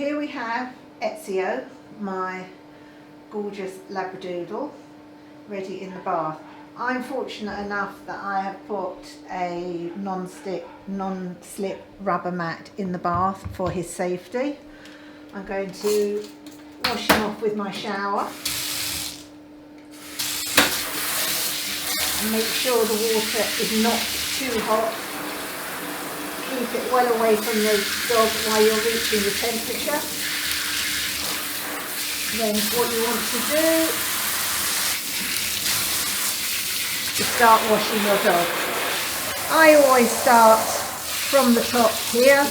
here we have Ezio, my gorgeous Labradoodle, ready in the bath. I'm fortunate enough that I have put a non-stick, non-slip rubber mat in the bath for his safety. I'm going to wash him off with my shower and make sure the water is not too hot. Keep it well away from the dog while you're reaching the temperature. Then what you want to do is start washing your dog. I always start from the top here,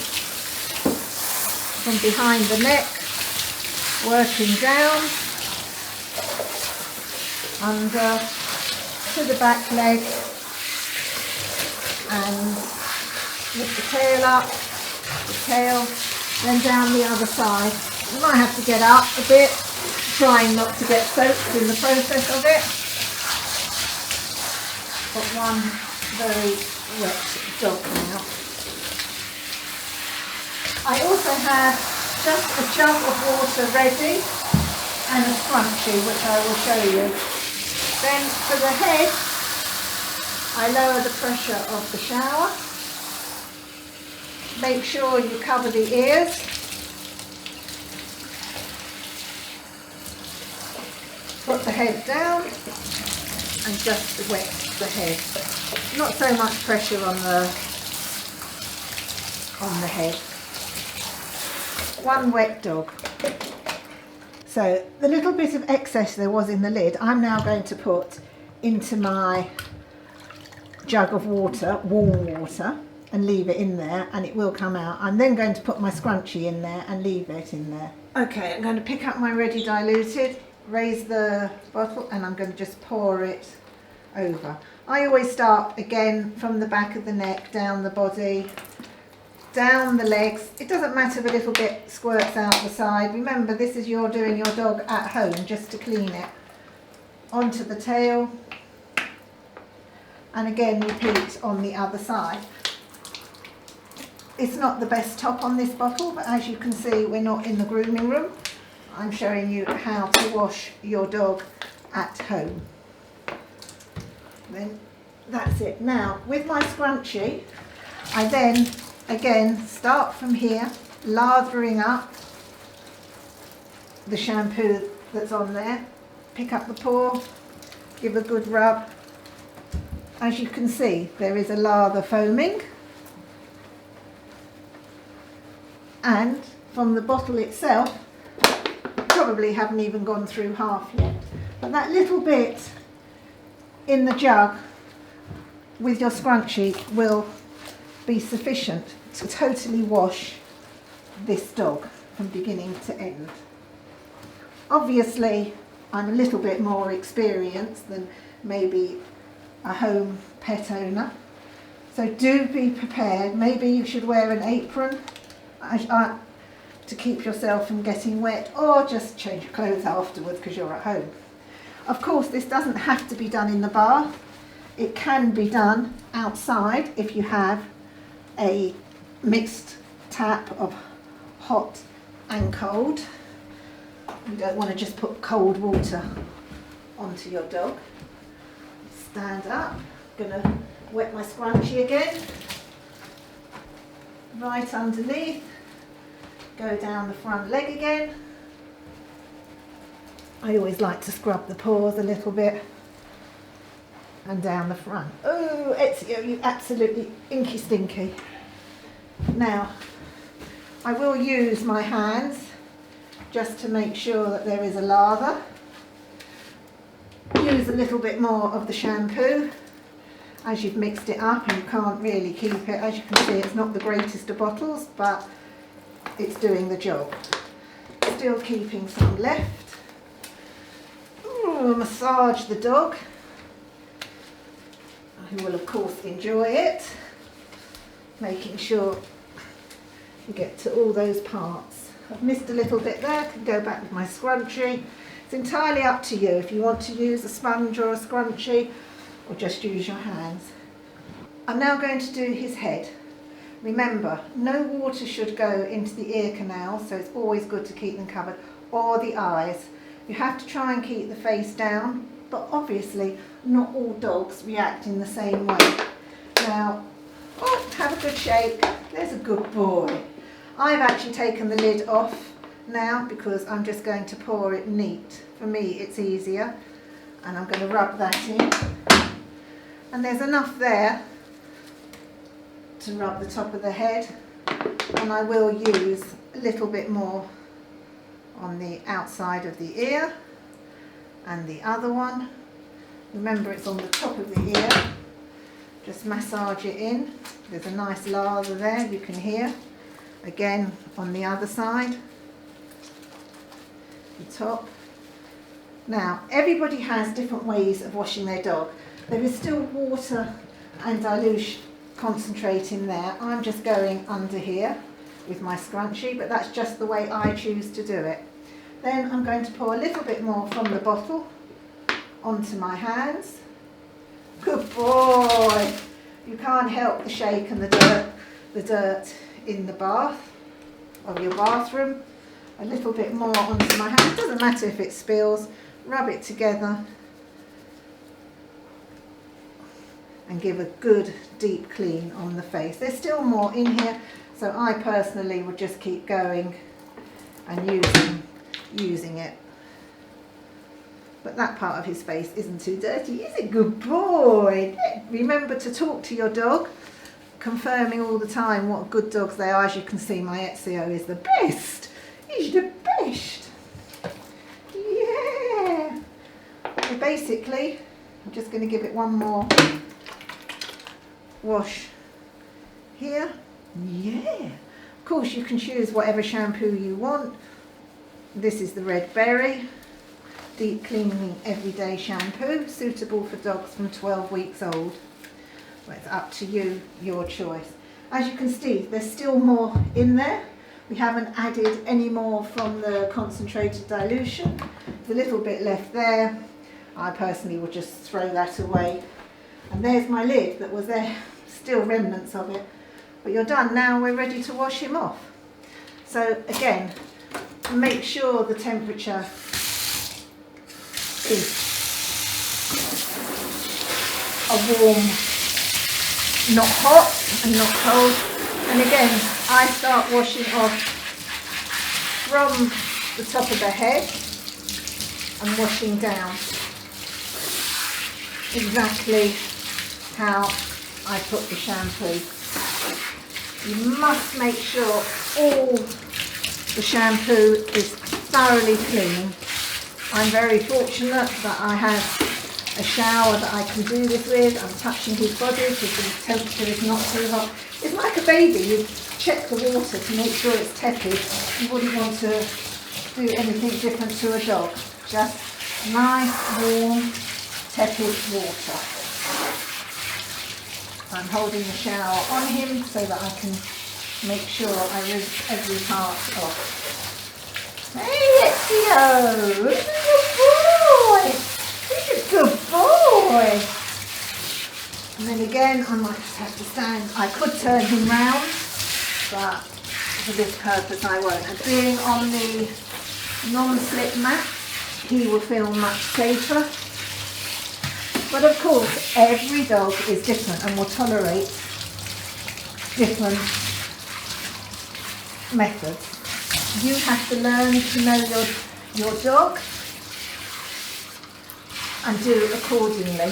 from behind the neck, working down, under, to the back leg, and lift the tail up, the tail, then down the other side. You might have to get up a bit, trying not to get soaked in the process of it. Got one very wet dog now. I also have just a jug of water ready and a scrunchie, which I will show you. Then for the head, I lower the pressure of the shower. Make sure you cover the ears. Put the head down and just wet the head. Not so much pressure on the head. One wet dog. So the little bit of excess there was in the lid, I'm now going to put into my jug of water, warm water, and leave it in there, and it will come out. I'm then going to put my scrunchie in there and leave it in there. Okay, I'm going to pick up my ready diluted, raise the bottle, and I'm going to just pour it over. I always start again from the back of the neck, down the body, down the legs. It doesn't matter if a little bit squirts out the side. Remember, this is you're doing your dog at home, just to clean it. Onto the tail, and again repeat on the other side. It's not the best top on this bottle, but as you can see, we're not in the grooming room. I'm showing you how to wash your dog at home. Then that's it. Now with my scrunchie, I then again start from here, lathering up the shampoo that's on there. Pick up the paw, give a good rub. As you can see, there is a lather foaming, and from the bottle itself, probably haven't even gone through half yet, but that little bit in the jug with your scrunchie will be sufficient to totally wash this dog from beginning to end. Obviously, I'm a little bit more experienced than maybe a home pet owner, so do be prepared. Maybe you should wear an apron to keep yourself from getting wet, or just change your clothes afterwards because you're at home. Of course, this doesn't have to be done in the bath. It can be done outside if you have a mixed tap of hot and cold. You don't want to just put cold water onto your dog. Stand up. I'm going to wet my scrunchie again. Right underneath. Go down the front leg again. I always like to scrub the paws a little bit. And down the front. Oh, Ezio, you absolutely inky stinky. Now, I will use my hands just to make sure that there is a lather. Use a little bit more of the shampoo as you've mixed it up, and you can't really keep it. As you can see, it's not the greatest of bottles, but it's doing the job. Still keeping some left. Ooh, massage the dog, who will of course enjoy it. Making sure you get to all those parts. I've missed a little bit there, can go back with my scrunchie. It's entirely up to you if you want to use a sponge or a scrunchie, or just use your hands. I'm now going to do his head. Remember, no water should go into the ear canal, so it's always good to keep them covered, or the eyes. You have to try and keep the face down, but obviously not all dogs react in the same way. Now, oh, have a good shake. There's a good boy. I've actually taken the lid off now because I'm just going to pour it neat. For me, it's easier. And I'm going to rub that in. And there's enough there to rub the top of the head. And I will use a little bit more on the outside of the ear and the other one. Remember, it's on the top of the ear. Just massage it in. There's a nice lather there, you can hear. Again, on the other side, the top. Now, everybody has different ways of washing their dog. There is still water and dilution concentrate in there. I'm just going under here with my scrunchie, but that's just the way I choose to do it. Then I'm going to pour a little bit more from the bottle onto my hands. Good boy! You can't help the shake and the dirt in the bath of your bathroom. A little bit more onto my hand. Doesn't matter if it spills. Rub it together and give a good deep clean on the face. There's still more in here, so I personally would just keep going and using it. But that part of his face isn't too dirty, is it? Good boy! Remember to talk to your dog, confirming all the time what good dogs they are. As you can see, my Ezio is the best. He's the best. Yeah. So basically, I'm just going to give it one more wash here. Yeah. Of course, you can choose whatever shampoo you want. This is the Red Berry deep cleaning everyday shampoo, suitable for dogs from 12 weeks old. Well, it's up to you, your choice. As you can see, there's still more in there. We haven't added any more from the concentrated dilution. There's a little bit left there. I personally would just throw that away. And there's my lid that was there, still remnants of it. But you're done now, we're ready to wash him off. So again, make sure the temperature is a warm, not hot and not cold. And again, I start washing off from the top of the head and washing down exactly how I put the shampoo. You must make sure all the shampoo is thoroughly clean. I'm very fortunate that I have a shower that I can do this with. I'm touching his body because the temperature is not too hot. It's like a baby. You check the water to make sure it's tepid. You wouldn't want to do anything different to a dog. Just nice, warm, tepid water. I'm holding the shower on him so that I can make sure I rinse every part off. Hey, Ezio! He's a good boy! He's a good boy! And then again, I might just have to stand. I could turn him round, but for this purpose I won't. And being on the non-slip mat, he will feel much safer. But of course, every dog is different and will tolerate different methods. You have to learn to know your dog and do accordingly.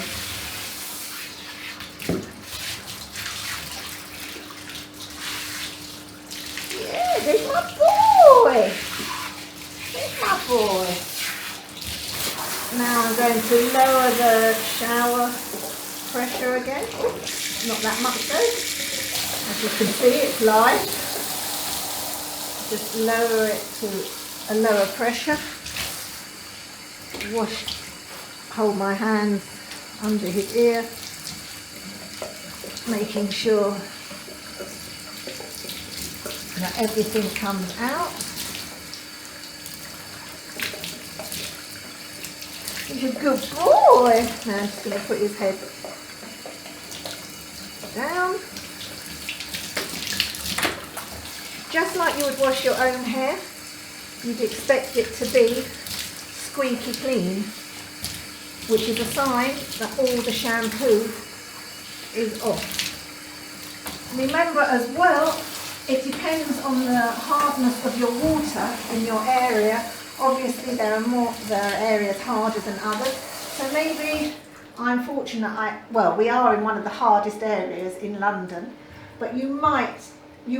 Yeah, there's my boy. There's my boy. Now I'm going to lower the shower pressure again. Not that much though. As you can see, it's live. Just lower it to a lower pressure. Hold my hands under his ear, making sure that everything comes out. He's a good boy. Now I'm just going to put his head down. just like you would wash your own hair, you'd expect it to be squeaky clean, which is a sign that all the shampoo is off. Remember as well, it depends on the hardness of your water in your area. Obviously there are areas harder than others. So maybe I'm fortunate, we are in one of the hardest areas in London, but you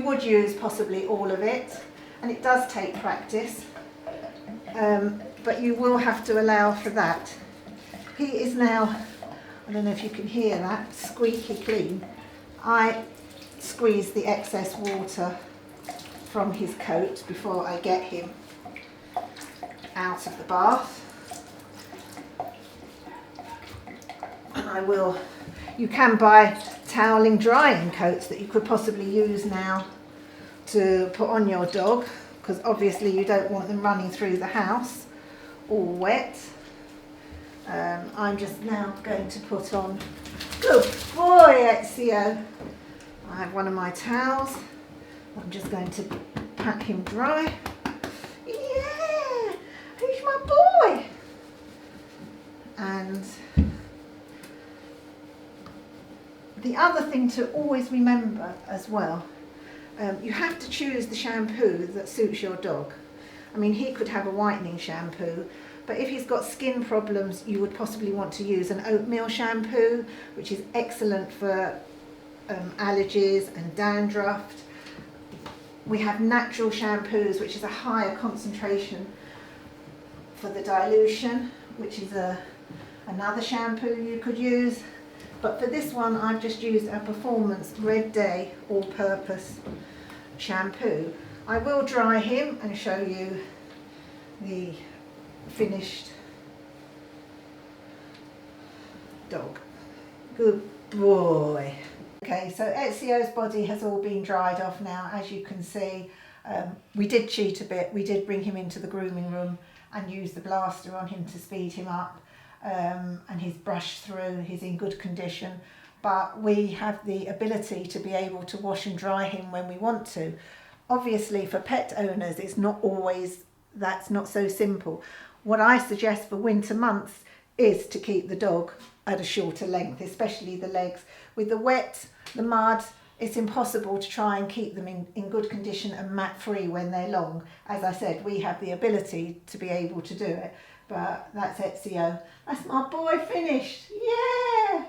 would use possibly all of it, and it does take practice, but you will have to allow for that. He is now, I don't know if you can hear that, squeaky clean. I squeeze the excess water from his coat before I get him out of the bath. And you can buy toweling drying coats that you could possibly use now to put on your dog, because obviously you don't want them running through the house all wet. I'm just now going to put on, good boy Ezio. I have one of my towels. I'm just going to pat him dry. Yeah, who's my boy? And the other thing to always remember as well, you have to choose the shampoo that suits your dog. I mean, he could have a whitening shampoo, but if he's got skin problems, you would possibly want to use an oatmeal shampoo, which is excellent for allergies and dandruff. We have natural shampoos, which is a higher concentration for the dilution, which is another shampoo you could use. But for this one, I've just used a Performance Red Day all-purpose shampoo. I will dry him and show you the finished dog. Good boy. Okay, so Ezio's body has all been dried off now, as you can see. We did cheat a bit. We did bring him into the grooming room and use the blaster on him to speed him up, and he's brushed through, he's in good condition, but we have the ability to be able to wash and dry him when we want to. Obviously for pet owners that's not so simple. What I suggest for winter months is to keep the dog at a shorter length, especially the legs. With the wet, the mud, it's impossible to try and keep them in good condition and mat free when they're long. As I said, we have the ability to be able to do it, but that's Ezio. That's my boy finished, yeah!